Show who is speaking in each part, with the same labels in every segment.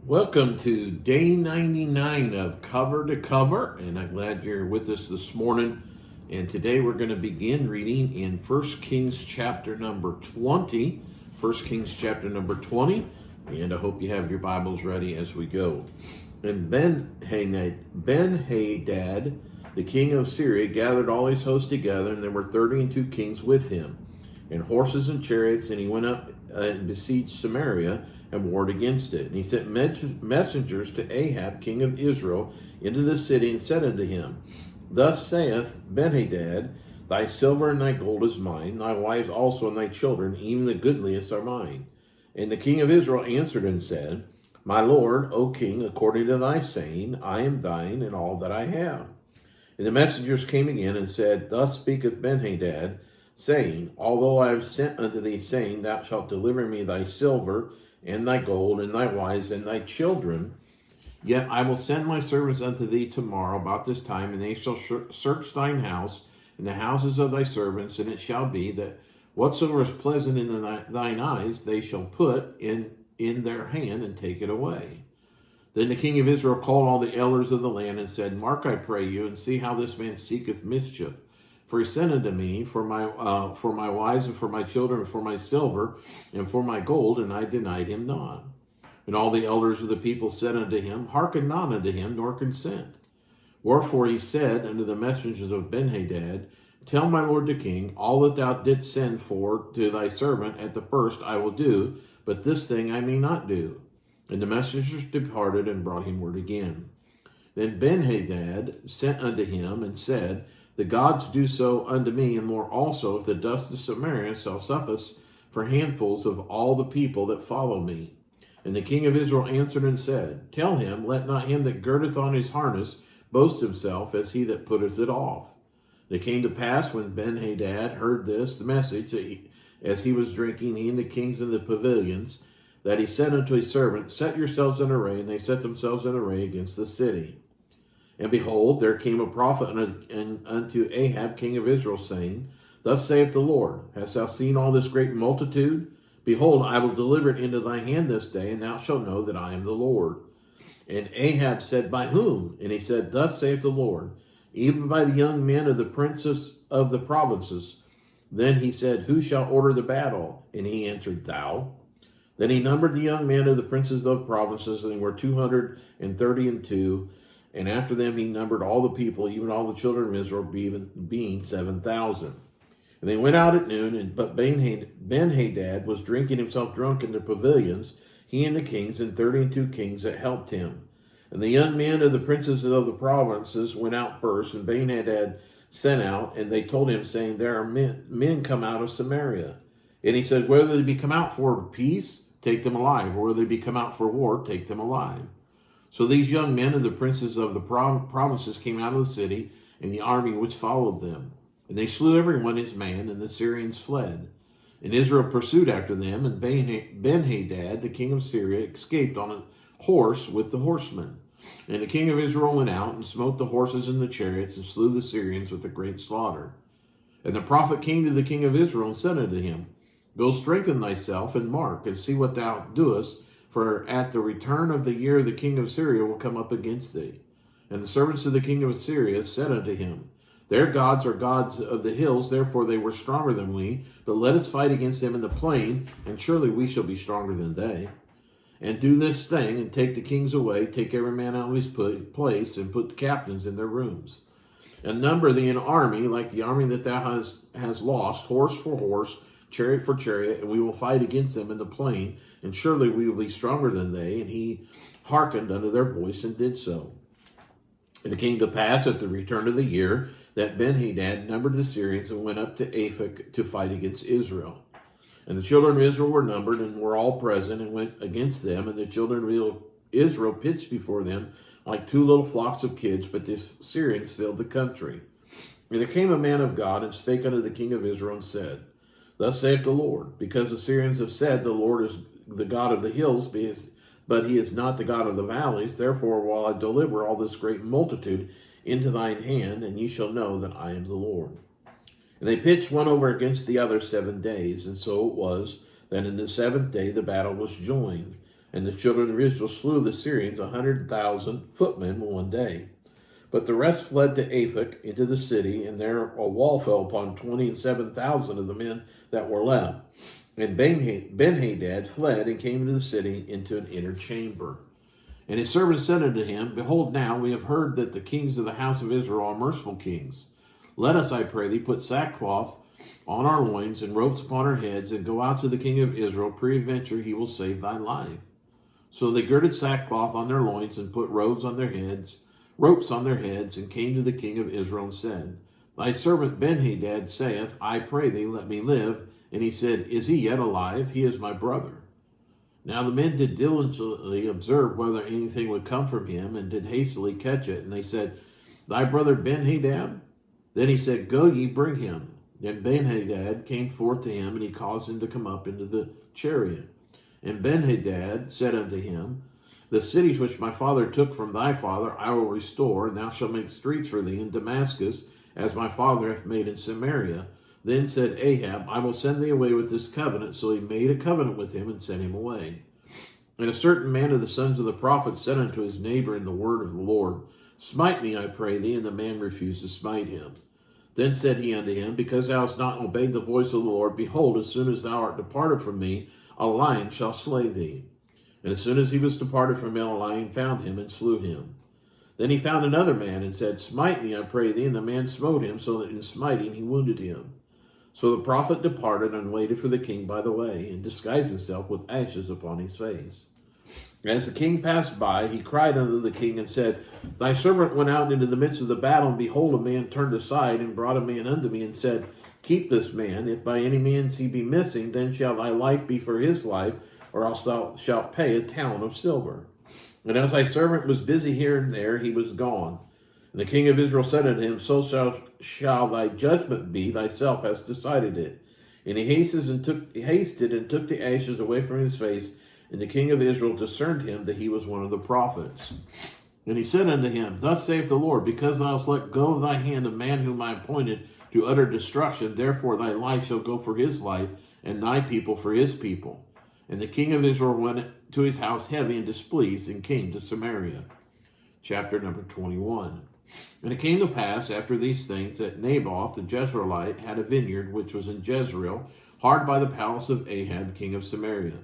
Speaker 1: Welcome to day 99 of Cover to Cover, and I'm glad you're with us this morning. And today we're going to begin reading in 1 Kings chapter number 20. 1 Kings chapter number 20, and I hope you have your Bibles ready as we go. And Ben-Hadad, the king of Syria, gathered all his hosts together, and there were 32 kings with him, and horses and chariots, and he went up and besieged Samaria and warred against it. And he sent messengers to Ahab, king of Israel, into the city, and said unto him, Thus saith Benhadad, Thy silver and thy gold is mine, thy wives also and thy children, even the goodliest are mine. And the king of Israel answered and said, My lord, O king, according to thy saying, I am thine and all that I have. And the messengers came again and said, Thus speaketh Benhadad, saying, Although I have sent unto thee, saying, Thou shalt deliver me thy silver and thy gold and thy wives and thy children, yet I will send my servants unto thee tomorrow about this time, and they shall search thine house and the houses of thy servants, and it shall be that whatsoever is pleasant in thine eyes they shall put in their hand and take it away. Then the king of Israel called all the elders of the land and said, Mark, I pray you, and see how this man seeketh mischief. For he sent unto me for my wives and for my children and for my silver and for my gold, and I denied him not. And all the elders of the people said unto him, Hearken not unto him, nor consent. Wherefore he said unto the messengers of Benhadad, Tell my lord the king, all that thou didst send for to thy servant at the first I will do, but this thing I may not do. And the messengers departed and brought him word again. Then Benhadad sent unto him and said, The gods do so unto me, and more also, if the dust of Samaria shall suffice for handfuls of all the people that follow me. And the king of Israel answered and said, Tell him, let not him that girdeth on his harness boast himself as he that putteth it off. And it came to pass, when Benhadad heard the message, as he was drinking, he and the kings in the pavilions, that he said unto his servants, Set yourselves in array, and they set themselves in array against the city. And behold, there came a prophet unto Ahab, king of Israel, saying, Thus saith the Lord, Hast thou seen all this great multitude? Behold, I will deliver it into thy hand this day, and thou shalt know that I am the Lord. And Ahab said, By whom? And he said, Thus saith the Lord, Even by the young men of the princes of the provinces. Then he said, Who shall order the battle? And he answered, Thou. Then he numbered the young men of the princes of the provinces, and they were 232. And after them he numbered all the people, even all the children of Israel, being 7,000. And they went out at noon, but Benhadad was drinking himself drunk in the pavilions, he and the kings, and 32 kings that helped him. And the young men of the princes of the provinces went out first, and Benhadad sent out, and they told him, saying, There are men come out of Samaria. And he said, Whether they be come out for peace, take them alive, or whether they be come out for war, take them alive. So these young men of the princes of the provinces came out of the city, and the army which followed them. And they slew every one his man, and the Syrians fled. And Israel pursued after them, and Benhadad, the king of Syria, escaped on a horse with the horsemen. And the king of Israel went out and smote the horses and the chariots, and slew the Syrians with a great slaughter. And the prophet came to the king of Israel and said unto him, Go strengthen thyself, and mark, and see what thou doest, for at the return of the year the king of Syria will come up against thee. And the servants of the king of Syria said unto him, Their gods are gods of the hills, therefore they were stronger than we. But let us fight against them in the plain, and surely we shall be stronger than they. And do this thing, and take the kings away, take every man out of his place, and put the captains in their rooms. And number thee an army, like the army that thou hast lost, horse for horse, chariot for chariot, and we will fight against them in the plain, and surely we will be stronger than they. And he hearkened unto their voice, and did so. And it came to pass at the return of the year, that Benhadad numbered the Syrians, and went up to Aphek to fight against Israel. And the children of Israel were numbered, and were all present, and went against them. And the children of Israel pitched before them like two little flocks of kids, but the Syrians filled the country. And there came a man of God, and spake unto the king of Israel, and said, Thus saith the Lord, because the Syrians have said, The Lord is the God of the hills, but he is not the God of the valleys. Therefore will I deliver all this great multitude into thine hand, and ye shall know that I am the Lord. And they pitched one over against the other 7 days, and so it was that in the 7th day the battle was joined. And the children of Israel slew the Syrians 100,000 footmen in one day. But the rest fled to Aphek into the city, and there a wall fell upon 27,000 of the men that were left. And Benhadad fled and came into the city into an inner chamber. And his servants said unto him, Behold, now we have heard that the kings of the house of Israel are merciful kings. Let us, I pray thee, put sackcloth on our loins and ropes upon our heads, and go out to the king of Israel. Peradventure he will save thy life. So they girded sackcloth on their loins and put ropes on their heads, and came to the king of Israel and said, Thy servant Benhadad saith, I pray thee, let me live. And he said, Is he yet alive? He is my brother. Now the men did diligently observe whether anything would come from him, and did hastily catch it. And they said, Thy brother Benhadad? Then he said, Go ye, bring him. Then Benhadad came forth to him, and he caused him to come up into the chariot. And Benhadad said unto him, The cities which my father took from thy father I will restore, and thou shalt make streets for thee in Damascus, as my father hath made in Samaria. Then said Ahab, I will send thee away with this covenant. So he made a covenant with him, and sent him away. And a certain man of the sons of the prophets said unto his neighbor in the word of the Lord, Smite me, I pray thee. And the man refused to smite him. Then said he unto him, Because thou hast not obeyed the voice of the Lord, behold, as soon as thou art departed from me, a lion shall slay thee. And as soon as he was departed from him, a lion found him, and slew him. Then he found another man, and said, Smite me, I pray thee. And the man smote him, so that in smiting he wounded him. So the prophet departed and waited for the king by the way, and disguised himself with ashes upon his face. As the king passed by, he cried unto the king and said, Thy servant went out into the midst of the battle, and behold, a man turned aside and brought a man unto me, and said, Keep this man. If by any means he be missing, then shall thy life be for his life, or else thou shalt pay a talent of silver. And as thy servant was busy here and there, he was gone. And the king of Israel said unto him, So shall thy judgment be, thyself hast decided it. And he hasted and took the ashes away from his face. And the king of Israel discerned him that he was one of the prophets. And he said unto him, Thus saith the Lord, Because thou hast let go of thy hand a man whom I appointed to utter destruction, therefore thy life shall go for his life, and thy people for his people. And the king of Israel went to his house heavy and displeased, and came to Samaria. Chapter number 21. And it came to pass after these things that Naboth the Jezreelite had a vineyard which was in Jezreel, hard by the palace of Ahab king of Samaria.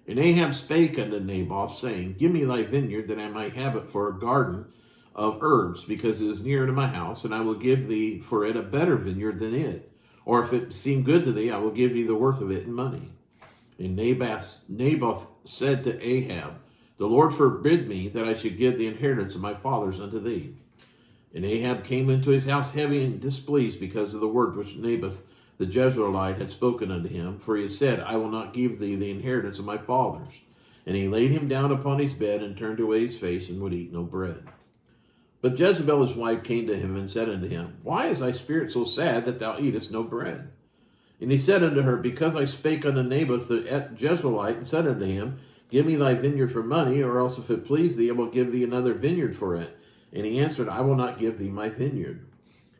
Speaker 1: And Ahab spake unto Naboth, saying, Give me thy vineyard, that I might have it for a garden of herbs, because it is near to my house, and I will give thee for it a better vineyard than it. Or if it seem good to thee, I will give thee the worth of it in money. And Naboth said to Ahab, The Lord forbid me that I should give the inheritance of my fathers unto thee. And Ahab came into his house heavy and displeased because of the word which Naboth the Jezreelite had spoken unto him. For he had said, I will not give thee the inheritance of my fathers. And he laid him down upon his bed, and turned away his face, and would eat no bread. But Jezebel his wife came to him, and said unto him, Why is thy spirit so sad that thou eatest no bread? And he said unto her, Because I spake unto Naboth the Jezreelite, and said unto him, Give me thy vineyard for money, or else if it please thee, I will give thee another vineyard for it. And he answered, I will not give thee my vineyard.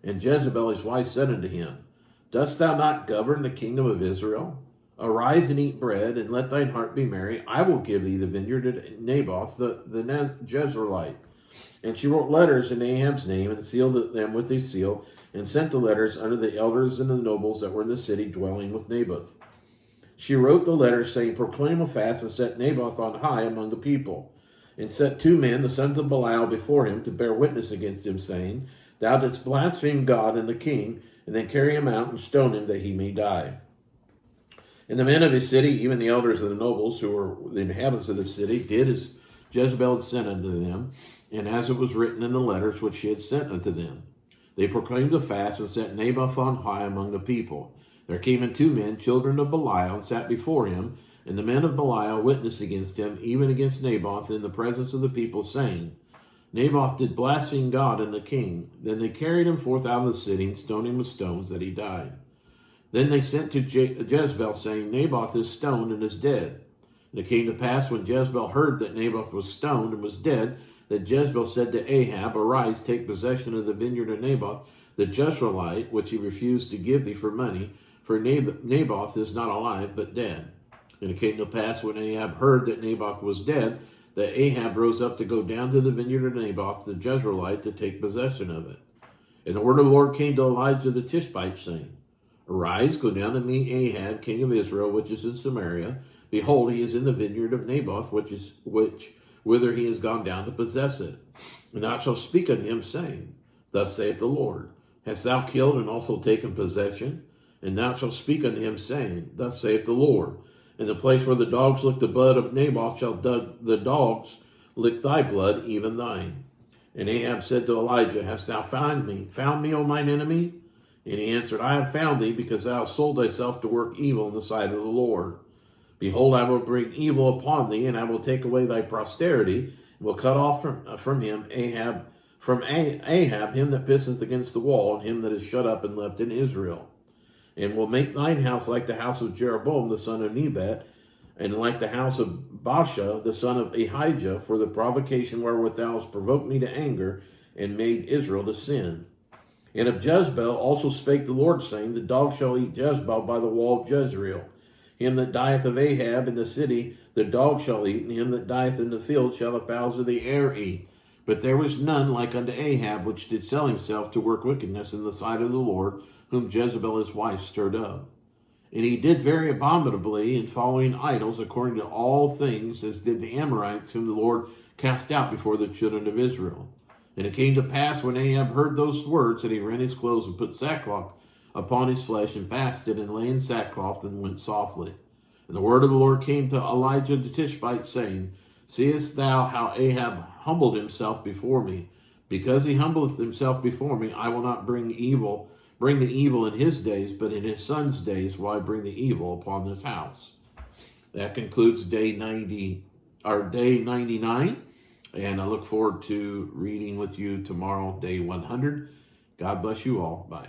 Speaker 1: And Jezebel his wife said unto him, Dost thou not govern the kingdom of Israel? Arise and eat bread, and let thine heart be merry. I will give thee the vineyard of Naboth the Jezreelite. And she wrote letters in Ahab's name, and sealed them with a seal, and sent the letters unto the elders and the nobles that were in the city dwelling with Naboth. She wrote the letters, saying, Proclaim a fast, and set Naboth on high among the people. And set 2 men, the sons of Belial, before him, to bear witness against him, saying, Thou didst blaspheme God and the king, and then carry him out and stone him that he may die. And the men of his city, even the elders and the nobles, who were the inhabitants of the city, did as Jezebel had sent unto them, and as it was written in the letters which she had sent unto them. They proclaimed a fast, and set Naboth on high among the people. There came in 2 men, children of Belial, and sat before him. And the men of Belial witnessed against him, even against Naboth, in the presence of the people, saying, Naboth did blaspheme God and the king. Then they carried him forth out of the city, and stoned him with stones, that he died. Then they sent to Jezebel, saying, Naboth is stoned and is dead. And it came to pass, when Jezebel heard that Naboth was stoned and was dead, that Jezebel said to Ahab, Arise, take possession of the vineyard of Naboth the Jezreelite, which he refused to give thee for money, for Naboth is not alive, but dead. And it came to pass when Ahab heard that Naboth was dead, that Ahab rose up to go down to the vineyard of Naboth the Jezreelite to take possession of it. And the word of the Lord came to Elijah the Tishbite, saying, Arise, go down to meet Ahab, king of Israel, which is in Samaria. Behold, he is in the vineyard of Naboth, whither he is gone down to possess it. And thou shalt speak unto him, saying, Thus saith the Lord, Hast thou killed and also taken possession? And thou shalt speak unto him, saying, Thus saith the Lord, In the place where the dogs lick the blood of Naboth shall the dogs lick thy blood, even thine. And Ahab said to Elijah, Hast thou found me, O mine enemy? And he answered, I have found thee, because thou hast sold thyself to work evil in the sight of the Lord. Behold, I will bring evil upon thee, and I will take away thy posterity, and will cut off from Ahab him that pisseth against the wall, and him that is shut up and left in Israel. And will make thine house like the house of Jeroboam the son of Nebat, and like the house of Baasha the son of Ahijah, for the provocation wherewith thou hast provoked me to anger, and made Israel to sin. And of Jezebel also spake the Lord, saying, The dog shall eat Jezebel by the wall of Jezreel. Him that dieth of Ahab in the city the dog shall eat, and him that dieth in the field shall the fowls of the air eat. But there was none like unto Ahab, which did sell himself to work wickedness in the sight of the Lord, whom Jezebel his wife stirred up. And he did very abominably in following idols, according to all things, as did the Amorites, whom the Lord cast out before the children of Israel. And it came to pass, when Ahab heard those words, that he rent his clothes and put sackcloth upon his flesh, and fasted, and lay in sackcloth, and went softly. And the word of the Lord came to Elijah the Tishbite, saying, Seest thou how Ahab humbled himself before me? Because he humbleth himself before me, I will not bring the evil in his days, but in his son's days will I bring the evil upon this house. That concludes day 99, and I look forward to reading with you tomorrow, day 100. God bless you all. Bye.